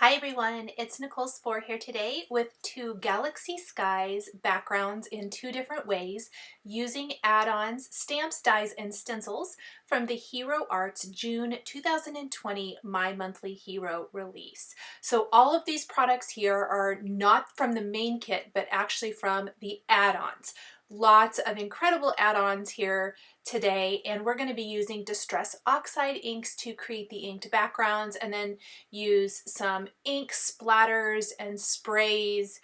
Hi everyone, it's Nicole Spohr here today with two Galaxy Skies backgrounds in two different ways using add-ons, stamps, dies, and stencils from the Hero Arts June 2020 My Monthly Hero release. So all of these products here are not from the main kit, but actually from the add-ons. Lots of incredible add-ons here today, and we're going to be using Distress Oxide inks to create the inked backgrounds, and then use some ink splatters and sprays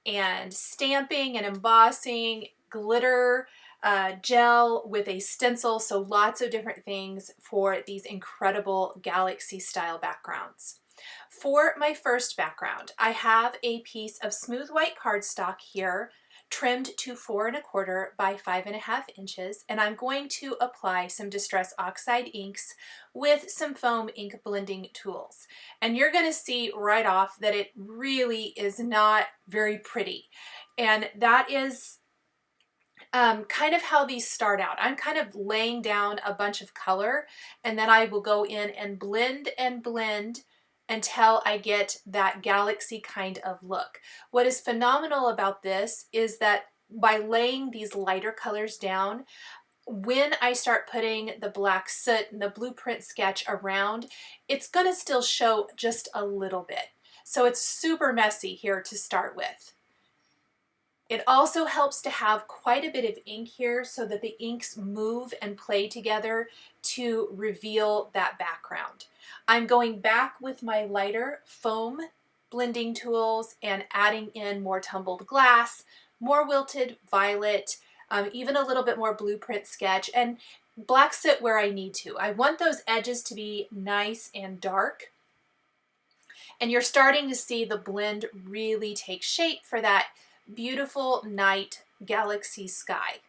and stamping and embossing, glitter, gel with a stencil, so lots of different things for these incredible galaxy style backgrounds. For my first background, I have a piece of smooth white cardstock here, trimmed to 4 1/4 by 5 1/2 inches, and I'm going to apply some Distress Oxide inks with some foam ink blending tools. And you're going to see right off that it really is not very pretty. And that is kind of how these start out. I'm kind of laying down a bunch of color, and then I will go in and blend until I get that galaxy kind of look. What is phenomenal about this is that by laying these lighter colors down, when I start putting the black soot and the blueprint sketch around, it's going to still show just a little bit. So it's super messy here to start with. It also helps to have quite a bit of ink here so that the inks move and play together to reveal that background. I'm going back with my lighter foam blending tools and adding in more tumbled glass, more wilted violet, even a little bit more blueprint sketch, and black soot where I need to. I want those edges to be nice and dark. And you're starting to see the blend really take shape for that beautiful night galaxy sky.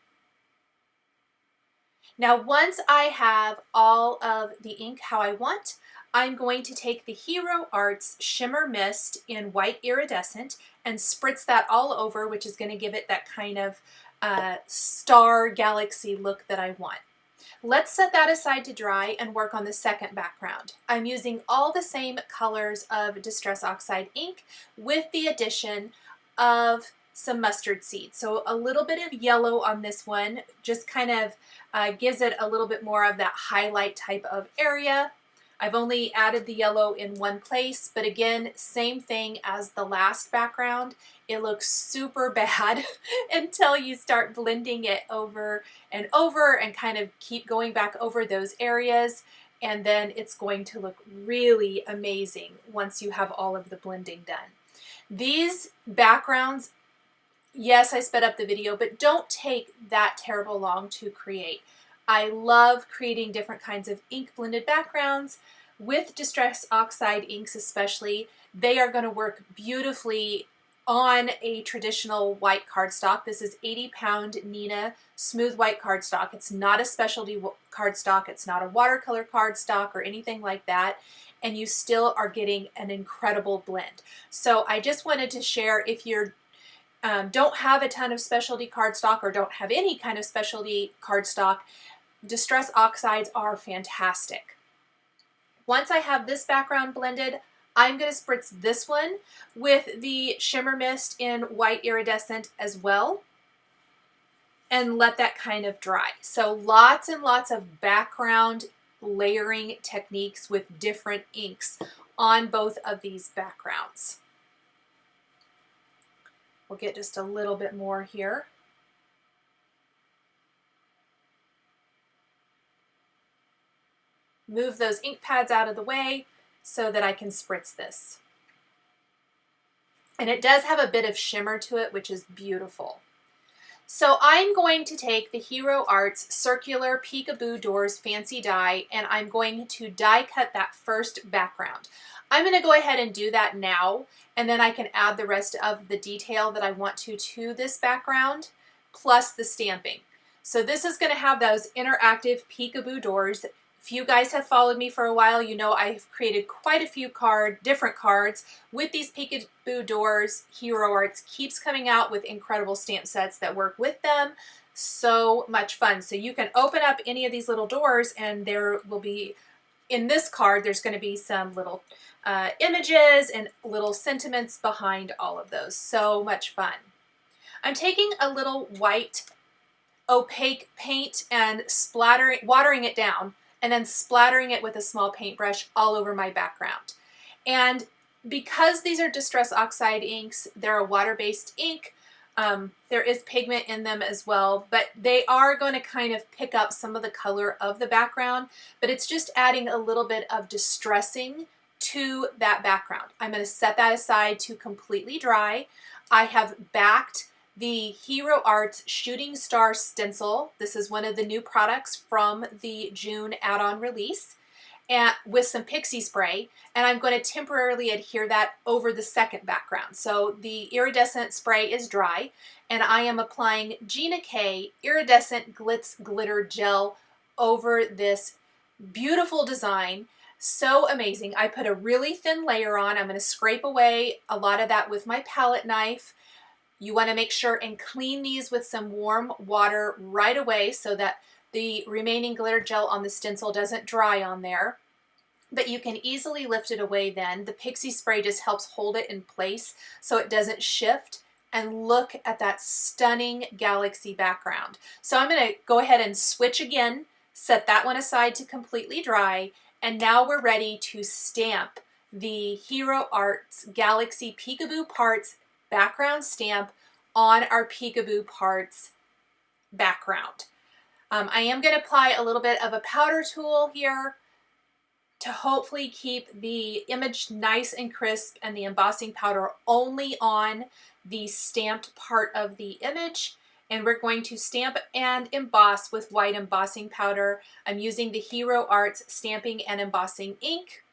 Now, once I have all of the ink how I want, I'm going to take the Hero Arts Shimmer Mist in white iridescent and spritz that all over, which is going to give it that kind of star galaxy look that I want. Let's set that aside to dry and work on the second background. I'm using all the same colors of Distress Oxide ink with the addition of some mustard seeds. So a little bit of yellow on this one just kind of gives it a little bit more of that highlight type of area. I've only added the yellow in one place, but again, same thing as the last background. It looks super bad until you start blending it over and kind of keep going back over those areas, and then it's going to look really amazing once you have all of the blending done. These backgrounds, yes, I sped up the video, but don't take that terrible long to create. I love creating different kinds of ink blended backgrounds with Distress Oxide inks especially. They are going to work beautifully on a traditional white cardstock. This is 80-pound Nina smooth white cardstock. It's not a specialty cardstock. It's not a watercolor cardstock or anything like that. And you still are getting an incredible blend. So I just wanted to share, if you're don't have a ton of specialty cardstock or don't have any kind of specialty cardstock, Distress Oxides are fantastic. Once I have this background blended, I'm going to spritz this one with the Shimmer Mist in white iridescent as well and let that kind of dry. So lots and lots of background layering techniques with different inks on both of these backgrounds. We'll get just a little bit more here. Move those ink pads out of the way so that I can spritz this. And it does have a bit of shimmer to it, which is beautiful. So I'm going to take the Hero Arts Circular Peekaboo Doors Fancy Die, and I'm going to die cut that first background. I'm going to go ahead and do that now, and then I can add the rest of the detail that I want to this background, plus the stamping. So this is going to have those interactive peekaboo doors. If you guys have followed me for a while, you know I've created quite a few different cards with these peekaboo doors. Hero Arts keeps coming out with incredible stamp sets that work with them. So much fun. So you can open up any of these little doors and there will be in this card, there's going to be some little images and little sentiments behind all of those. So much fun. I'm taking a little white opaque paint and watering it down, and then splattering it with a small paintbrush all over my background. And because these are Distress Oxide inks, they're a water-based ink. There is pigment in them as well, but they are going to kind of pick up some of the color of the background, but it's just adding a little bit of distressing to that background. I'm going to set that aside to completely dry. I have backed the Hero Arts Shooting Star Stencil. This is one of the new products from the June add-on release, and with some pixie spray, and I'm going to temporarily adhere that over the second background. So the iridescent spray is dry, and I am applying Gina K Iridescent Glitz Glitter Gel over this beautiful design. So amazing. I put a really thin layer on. I'm going to scrape away a lot of that with my palette knife. You want to make sure and clean these with some warm water right away so that the remaining glitter gel on the stencil doesn't dry on there. But you can easily lift it away then. The pixie spray just helps hold it in place so it doesn't shift. And look at that stunning galaxy background. So I'm going to go ahead and switch again, set that one aside to completely dry, and now we're ready to stamp the Hero Arts Galaxy Peekaboo Parts background stamp on our Peekaboo Parts background. I am going to apply a little bit of a powder tool here to hopefully keep the image nice and crisp and the embossing powder only on the stamped part of the image. And we're going to stamp and emboss with white embossing powder. I'm using the Hero Arts Stamping and Embossing ink.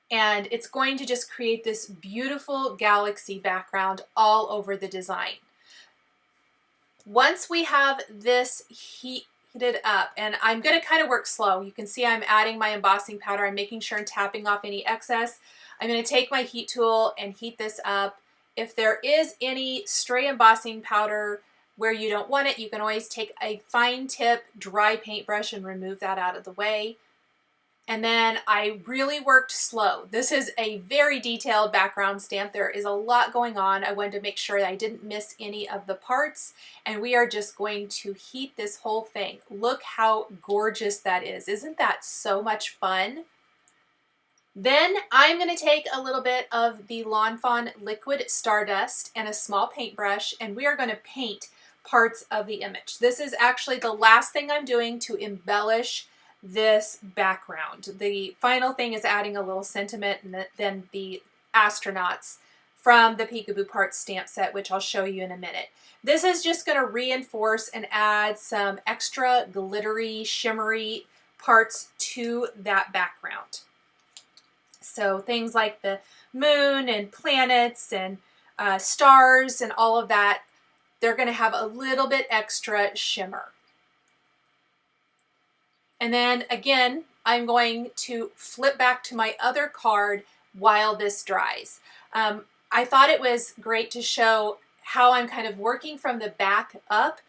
And it's going to just create this beautiful galaxy background all over the design. Once we have this heated up, and I'm going to kind of work slow. You can see I'm adding my embossing powder. I'm making sure I'm tapping off any excess. I'm going to take my heat tool and heat this up. If there is any stray embossing powder where you don't want it, you can always take a fine tip dry paintbrush and remove that out of the way. And then I really worked slow. This is a very detailed background stamp. There is a lot going on. I wanted to make sure that I didn't miss any of the parts. And we are just going to heat this whole thing. Look how gorgeous that is. Isn't that so much fun? Then I'm going to take a little bit of the Lawn Fawn Liquid Stardust and a small paintbrush, and we are going to paint parts of the image. This is actually the last thing I'm doing to embellish this background. The final thing is adding a little sentiment and then the astronauts from the Peekaboo Parts stamp set, which I'll show you in a minute. This is just going to reinforce and add some extra glittery, shimmery parts to that background. So things like the moon and planets and stars and all of that, they're going to have a little bit extra shimmer. And then again, I'm going to flip back to my other card while this dries. I thought it was great to show how I'm kind of working from the back up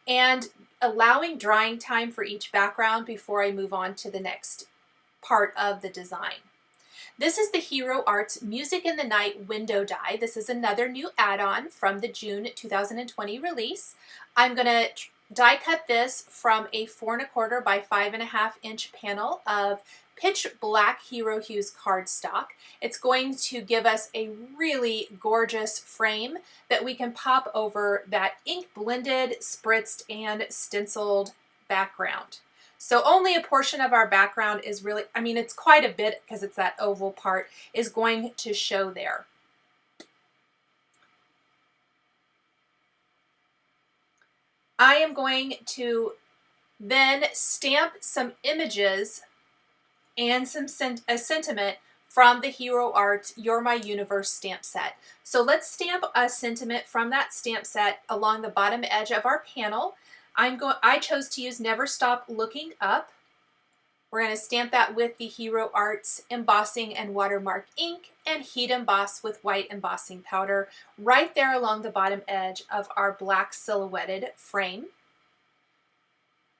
and allowing drying time for each background before I move on to the next part of the design. This is the Hero Arts Music in the Night window die. This is another new add-on from the June 2020 release. I'm going to die cut this from a 4 1/4 by 5.5 inch panel of pitch black Hero Hues cardstock. It's going to give us a really gorgeous frame that we can pop over that ink blended, spritzed, and stenciled background. So only a portion of our background is really, I mean, it's quite a bit because it's that oval part, is going to show there. I am going to then stamp some images and a sentiment from the Hero Arts You're My Universe stamp set. So let's stamp a sentiment from that stamp set along the bottom edge of our panel. I chose to use Never Stop Looking Up. We're going to stamp that with the Hero Arts embossing and watermark ink and heat emboss with white embossing powder right there along the bottom edge of our black silhouetted frame.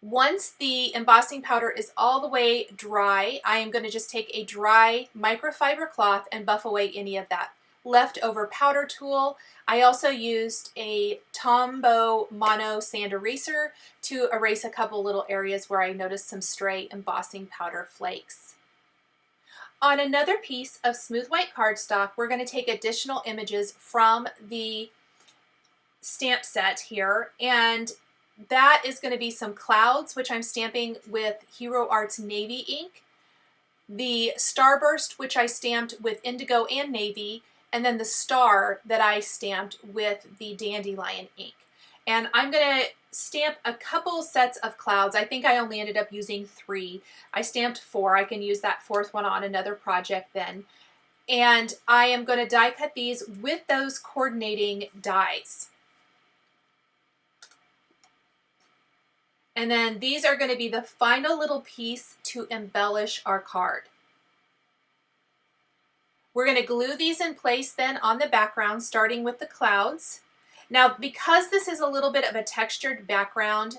Once the embossing powder is all the way dry, I am going to just take a dry microfiber cloth and buff away any of that leftover powder tool. I also used a Tombow Mono Sand Eraser to erase a couple little areas where I noticed some stray embossing powder flakes. On another piece of smooth white cardstock, we're going to take additional images from the stamp set here, and that is going to be some clouds, which I'm stamping with Hero Arts Navy ink, the Starburst, which I stamped with indigo and navy, and then the star that I stamped with the Dandelion ink. And I'm going to stamp a couple sets of clouds. I think I only ended up using 3. I stamped 4. I can use that 4th one on another project then. And I am going to die cut these with those coordinating dies. And then these are going to be the final little piece to embellish our card. We're going to glue these in place then on the background, starting with the clouds. Now, because this is a little bit of a textured background,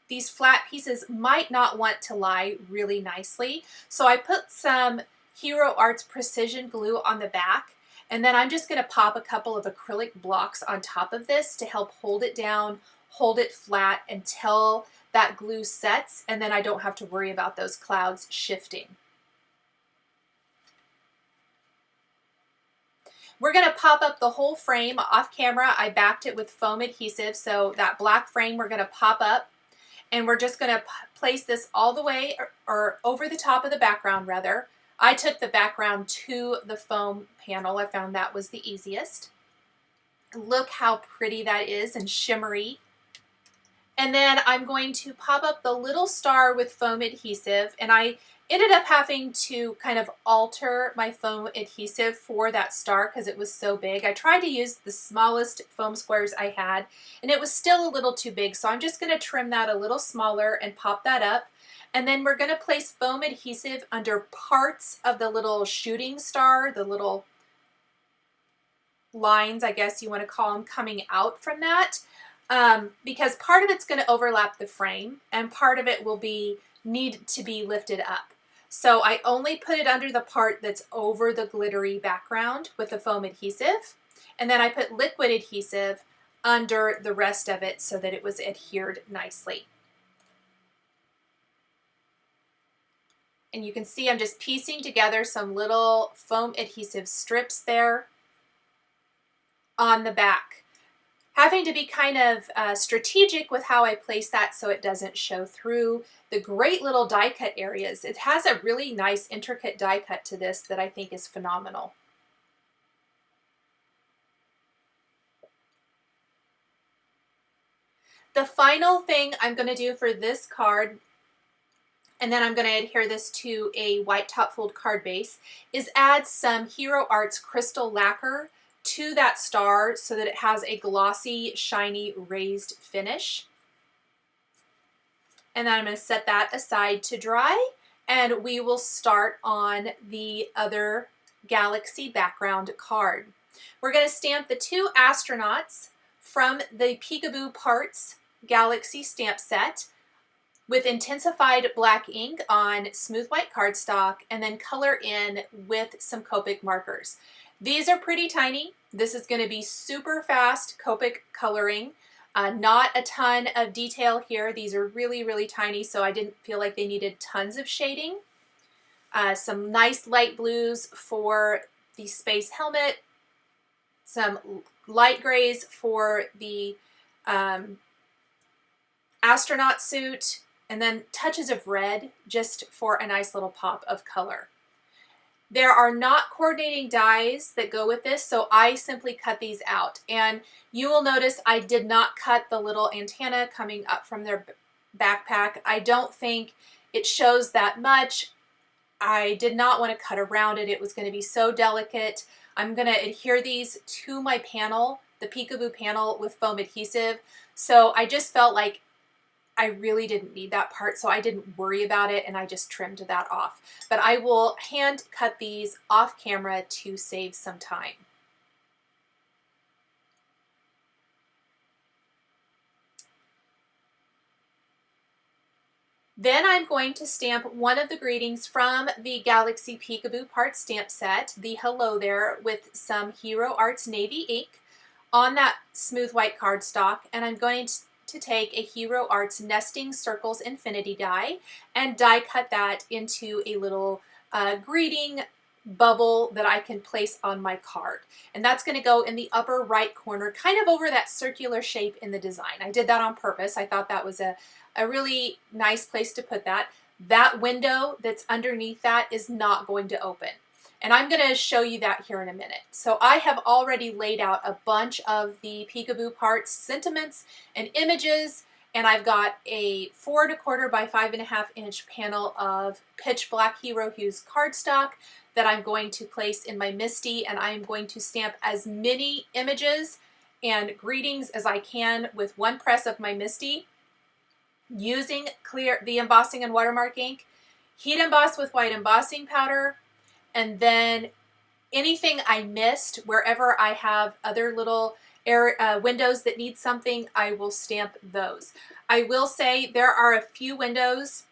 these flat pieces might not want to lie really nicely. So I put some Hero Arts Precision Glue on the back, and then I'm just going to pop a couple of acrylic blocks on top of this to help hold it down, hold it flat until that glue sets, and then I don't have to worry about those clouds shifting. We're going to pop up the whole frame off camera. I backed it with foam adhesive, so that black frame we're going to pop up, and we're just going to place this all the way or over the top of the background rather. I took the background to the foam panel. I found that was the easiest. Look how pretty that is and shimmery. And then I'm going to pop up the little star with foam adhesive, and I ended up having to kind of alter my foam adhesive for that star because it was so big. I tried to use the smallest foam squares I had, and it was still a little too big, so I'm just going to trim that a little smaller and pop that up. And then we're going to place foam adhesive under parts of the little shooting star, the little lines, I guess you want to call them, coming out from that. Because part of it's going to overlap the frame and part of it will need to be lifted up. So I only put it under the part that's over the glittery background with the foam adhesive, and then I put liquid adhesive under the rest of it so that it was adhered nicely. And you can see I'm just piecing together some little foam adhesive strips there on the back. Having to be kind of strategic with how I place that so it doesn't show through the great little die cut areas. It has a really nice intricate die cut to this that I think is phenomenal. The final thing I'm going to do for this card, and then I'm going to adhere this to a white top fold card base, is add some Hero Arts Crystal Lacquer to that star so that it has a glossy, shiny, raised finish. And then I'm going to set that aside to dry, and we will start on the other galaxy background card. We're going to stamp the 2 astronauts from the Peekaboo Parts Galaxy stamp set with intensified black ink on smooth white cardstock, and then color in with some Copic markers. These are pretty tiny. This is going to be super fast Copic coloring. Not a ton of detail here. These are really, really tiny, so I didn't feel like they needed tons of shading. Some nice light blues for the space helmet. Some light grays for the astronaut suit. And then touches of red just for a nice little pop of color. There are not coordinating dies that go with this, so I simply cut these out. And you will notice I did not cut the little antenna coming up from their backpack. I don't think it shows that much. I did not want to cut around it. It was going to be so delicate. I'm going to adhere these to my panel, the Peekaboo panel, with foam adhesive. So I just felt like I really didn't need that part, so I didn't worry about it, and I just trimmed that off. But I will hand cut these off camera to save some time. Then I'm going to stamp one of the greetings from the Galaxy Peekaboo part stamp set, the Hello There, with some Hero Arts Navy ink on that smooth white cardstock, and I'm going to take a Hero Arts Nesting Circles Infinity die and die cut that into a little greeting bubble that I can place on my card. And that's going to go in the upper right corner, kind of over that circular shape in the design. I did that on purpose. I thought that was a really nice place to put that. That window that's underneath that is not going to open. And I'm going to show you that here in a minute. So I have already laid out a bunch of the Peekaboo parts, sentiments, and images, and I've got a 4 1/4 by 5.5 inch panel of pitch black Hero Hues cardstock that I'm going to place in my MISTI, and I'm going to stamp as many images and greetings as I can with one press of my MISTI using the embossing and watermark ink, heat emboss with white embossing powder, and then anything I missed, wherever I have other little windows that need something, I will stamp those. I will say there are a few windows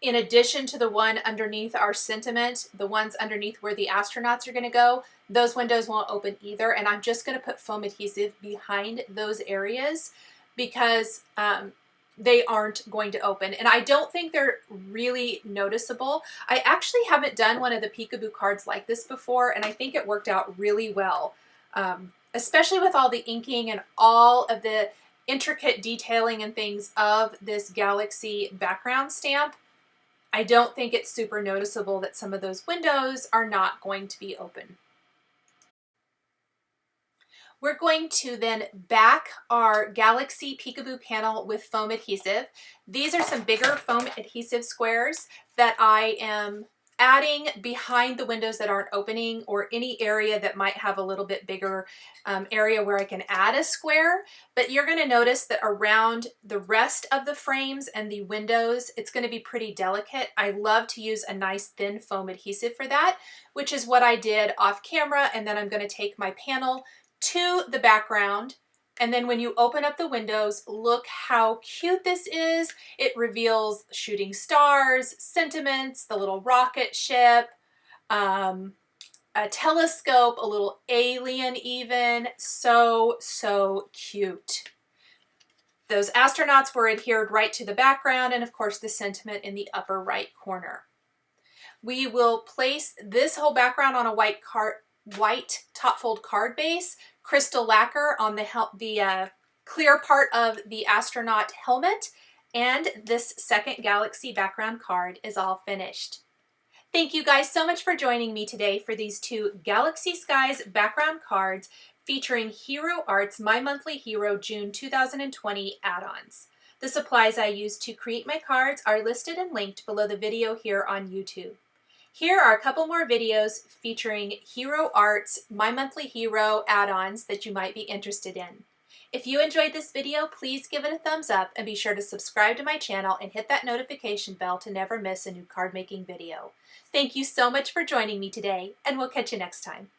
in addition to the one underneath our sentiment, the ones underneath where the astronauts are going to go. Those windows won't open either, and I'm just going to put foam adhesive behind those areas because they aren't going to open. And I don't think they're really noticeable. I actually haven't done one of the Peekaboo cards like this before, and I think it worked out really well, especially with all the inking and all of the intricate detailing and things of this Galaxy background stamp. I don't think it's super noticeable that some of those windows are not going to be open. We're going to then back our Galaxy Peekaboo panel with foam adhesive. These are some bigger foam adhesive squares that I am adding behind the windows that aren't opening, or any area that might have a little bit bigger area where I can add a square. But you're going to notice that around the rest of the frames and the windows, it's going to be pretty delicate. I love to use a nice thin foam adhesive for that, which is what I did off camera. And then I'm going to take my panel to the background, and then when you open up the windows, look how cute this is. It reveals shooting stars, sentiments, the little rocket ship, a telescope, a little alien even. So cute. Those astronauts were adhered right to the background, and of course the sentiment in the upper right corner. We will place this whole background on a white top fold card base, crystal lacquer on the clear part of the astronaut helmet, and this second Galaxy background card is all finished. Thank you guys so much for joining me today for these two Galaxy Skies background cards featuring Hero Arts My Monthly Hero June 2020 add-ons. The supplies I used to create my cards are listed and linked below the video here on YouTube. Here are a couple more videos featuring Hero Arts My Monthly Hero add-ons that you might be interested in. If you enjoyed this video, please give it a thumbs up and be sure to subscribe to my channel and hit that notification bell to never miss a new card making video. Thank you so much for joining me today, and we'll catch you next time.